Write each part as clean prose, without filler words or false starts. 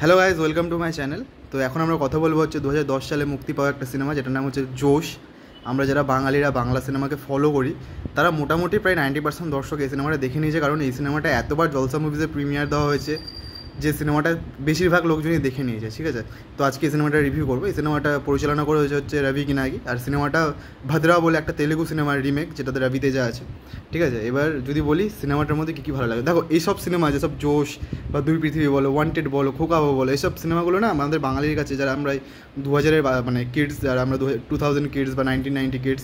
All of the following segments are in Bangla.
Hello guys, welcome to my channel. তো এখন আমরা কথা বলবো হচ্ছে 2010 সালে মুক্তি পাওয়া একটা সিনেমা, যেটার নাম হচ্ছে জোশ। আমরা যারা বাঙালিরা বাংলা সিনেমাকে ফলো করি, তারা মোটামুটি প্রায় 90% দর্শক এই সিনেমাটা দেখে নিয়েছে, কারণ এই সিনেমাটা এতবার জলসা মুভিজে প্রিমিয়ার দেওয়া হয়েছে যে সিনেমাটা বেশিরভাগ লোকজনই দেখে নিয়েছে। ঠিক আছে, তো আজকে এই সিনেমাটা রিভিউ করবো। এই সিনেমাটা পরিচালনা করে হচ্ছে রবি কিনাগি, আর সিনেমাটা ভাদ্রা বলে একটা তেলেগু সিনেমার রিমেক, যেটাতে রবি তেজা আছে। ঠিক আছে, এবার যদি বলি সিনেমাটার মধ্যে কী কী ভালো লাগে, দেখো এইসব সিনেমা যেসব জোশ বা দুই পৃথিবী বলো, ওয়ান্টেড বলো, খোকাবো বলো, এইসব সিনেমাগুলো না আমাদের বাঙালির কাছে, যারা আমরা 2000-এর মানে কিডস, যারা আমরা 2000 কিডস বা 1990 কিডস,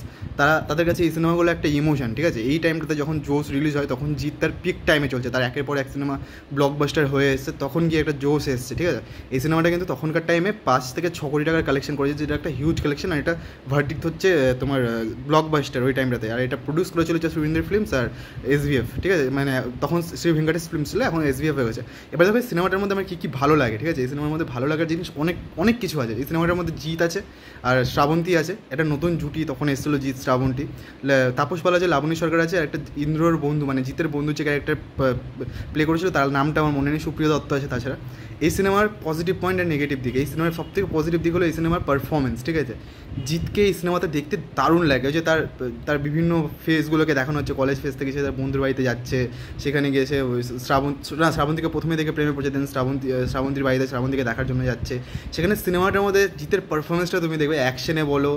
তাদের কাছে এই সিনেমাগুলো একটা ইমোশন। ঠিক আছে, এই টাইমটাতে যখন জোশ রিলিজ হয়, তখন জিৎ তার পিক টাইমে চলছে, তার একের পর এক সিনেমা ব্লকবাস্টার হয়ে এসছে, তখন গিয়ে একটা জোশ এসছে। ঠিক আছে, এই সিনেমাটা কিন্তু তখনকার টাইমে 5 থেকে 6 কোটি টাকার কালেকশন করেছে, যেটা একটা হিউজ কালেকশন। আর এটা ভার্ডিক্ট হচ্ছে তোমার ব্লকবাস্টার ওই টাইমটাতে। আর এটা প্রডিউস করেছিল হচ্ছে সুরিন্দ্র ফিল্মস আর এসভিএফ। ঠিক আছে, মানে তখন শ্রী ভেঙ্কটেশ ফিল্মস ছিল, এখন এসভিএফ হয়ে গেছে। এবার দেখো সিনেমাটার মধ্যে আমার কী কী ভালো লাগে। ঠিক আছে, এই সিনেমার মধ্যে ভালো লাগার জিনিস অনেক অনেক কিছু আছে। এই সিনেমাটার মধ্যে জিৎ আছে আর শ্রাবন্তী আছে, একটা নতুন জুটি তখন এসেছিলো, জিৎ শ্রাবন্তী। তাপস পাল আছে, লাবণী সরকার আছে, আর একটা ইন্দ্রর বন্ধু মানে জিতের বন্ধু যে ক্যারেক্টার প্লে করেছিল, তার নামটা আমার মনে নেই, সুপ্রিয় দত্ত আছে। তাছাড়া এই সিনেমার পজিটিভ পয়েন্ট আর নেগেটিভ দিক, এই সিনেমার সবথেকে পজিটিভ দিক হলো এই সিনেমার পারফরমেন্স। ঠিক আছে, জিতকে এই সিনেমাতে দেখতে দারুণ লাগে। ওই যে তার বিভিন্ন ফেসগুলোকে দেখানো হচ্ছে, কলেজ ফেস থেকে সে তার বন্ধুর বাড়িতে যাচ্ছে, সেখানে গিয়ে সে শ্রাবন্তীকে প্রথমে দেখে প্রেমে পড়ছে, দেন শ্রাবন্তীর বাড়িতে শ্রাবন্তীকে দেখার জন্য যাচ্ছে। সেখানে সিনেমাটার মধ্যে জিতের পারফরমেন্সটা তুমি দেখবে, অ্যাকশনে বলো,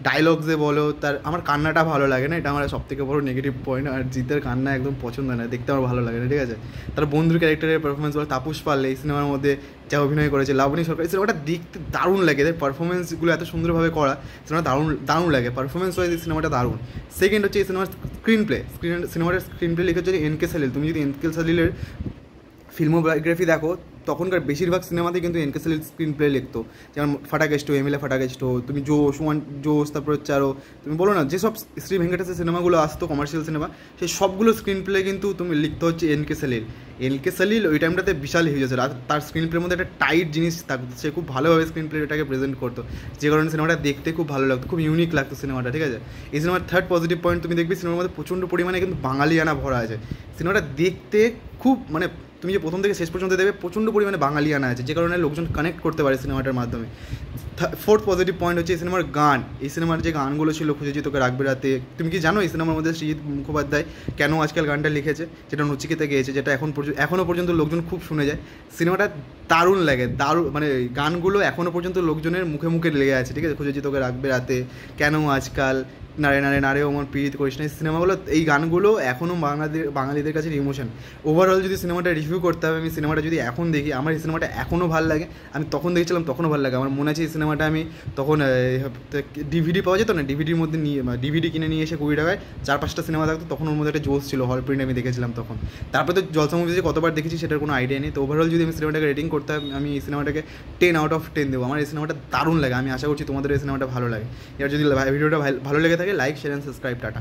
ডায়লগসে বলো, আমার কান্নাটা ভালো লাগে না, এটা আমার সবথেকে বড় নেগেটিভ পয়েন্ট। আর জিতের কান্না একদম পছন্দ না, দেখতে আমার ভালো লাগে না। ঠিক আছে, তার বন্ধুর ক্যারেক্টারের পারফরমেন্স বলো, তাপস পাল এই সিনেমার মধ্যে যা অভিনয় করেছে, লাবণী সরকার, এই সিনেমাটা দেখতে দারুণ লাগে। এদের পারফরমেন্সগুলো এত সুন্দরভাবে করা, সিনেমা দারুণ লাগে, পারফরমেন্স ওয়াইজ এই সিনেমাটা দারুণ। সেকেন্ড হচ্ছে এই সিনেমার সিনেমাটার স্ক্রিন প্লে লিখেছে এনকে সালিল। তুমি যদি এনকে সালিলের ফিল্মোগ্রাফি দেখো, তখনকার বেশিরভাগ সিনেমাতে কিন্তু এনকে সালিল স্ক্রিন প্লে লিখতো, যেমন ফাটাকেস্টো, এমএলএ ফাটাকেস্টো, তুমি জোশ, তারপর হচ্ছে আরও তুমি বলো না, যেসব শ্রী ভেঙ্কটেশের সিনেমাগুলো আসতো কমার্শিয়াল সিনেমা, সেই সবগুলো স্ক্রিন প্লে কিন্তু তুমি লিখতে হচ্ছে এনকে সালিল ওই টাইমটাতে বিশাল হিউজ আছে। আর তার স্ক্রিন প্লের মধ্যে একটা টাইট জিনিস থাকতো, সে খুব ভালোভাবে স্ক্রিন প্লেটাকে প্রেজেন্ট করতো, যে কারণে সিনেমাটা দেখতে খুব ভালো লাগতো, খুব ইউনিক লাগতো সিনেমাটা। ঠিক আছে, এই সিনেমার থার্ড পজিটিভ পয়েন্ট, তুমি দেখবে সিনেমার মধ্যে প্রচণ্ড পরিমাণে কিন্তু বাঙালিয়ানা ভরা আছে। সিনেমাটা দেখতে খুব মানে তুমি যে প্রথম থেকে শেষ পর্যন্ত দেখবে প্রচণ্ড পরিমাণে বাঙালিয়ানা আছে, যে কারণে লোকজন কানেক্ট করতে পারে সিনেমাটার মাধ্যমে। ফোর্থ পজিটিভ পয়েন্ট হচ্ছে এই সিনেমার গান। এই সিনেমার যে গানগুলো ছিল, খুঁজেছি তোকে রাখবে রাতে, তুমি কি জানো এই সিনেমার মধ্যে সৃজিত মুখোপাধ্যায় কেন আজকাল গানটা লিখেছে, যেটা নচিকেতা গেয়েছে, যেটা এখনও পর্যন্ত লোকজন খুব শুনে যায়। সিনেমাটা দারুণ লাগে, মানে গানগুলো এখনও পর্যন্ত লোকজনের মুখে মুখে লেগে আছে। ঠিক আছে, খুঁজেছি তোকে রাখবে রাতে, কেন আজকাল, নারে নারে নারে ওমর পীড়িত করিস না, এই সিনেমাগুলো, এই গানগুলো এখনও বাঙালিদের কাছে ইমোশন। ওভারঅল যদি সিনেমাটা রিভিউ করতে হবে, আমি সিনেমাটা যদি এখন দেখি, আমার এই সিনেমাটা এখনও ভালো লাগে, আমি তখন দেখছিলাম তখনও ভালো লাগে। আমার মনে আছে এই সিনেমাটা আমি তখন ডিভিডি পাওয়া যেত না, ডিভিডির মধ্যে ডিভিডি কিনে নিয়ে এসে 20 টাকায় 4-5টা সিনেমা থাকতো, তখন ওর মধ্যে একটা জোশ ছিল, হল প্রিন্ট আমি দেখেছিলাম তখন। তারপরে তো জলসা মুভিজে কতবার দেখেছি সেটার কোনো আইডিয়া নেই। তো ওভারঅল যদি আমি সিনেমাটাকে রেটিং করতে হয়, আমি এই সিনেমাটাকে 10/10 দেবো। আমার এই সিনেমাটা দারুণ লাগে, আমি আশা করছি তোমাদের এই সিনেমাটা ভালো লাগে। এবার যদি ভিডিওটা ভালো লেগে থাকে, like, share and subscribe. Tata.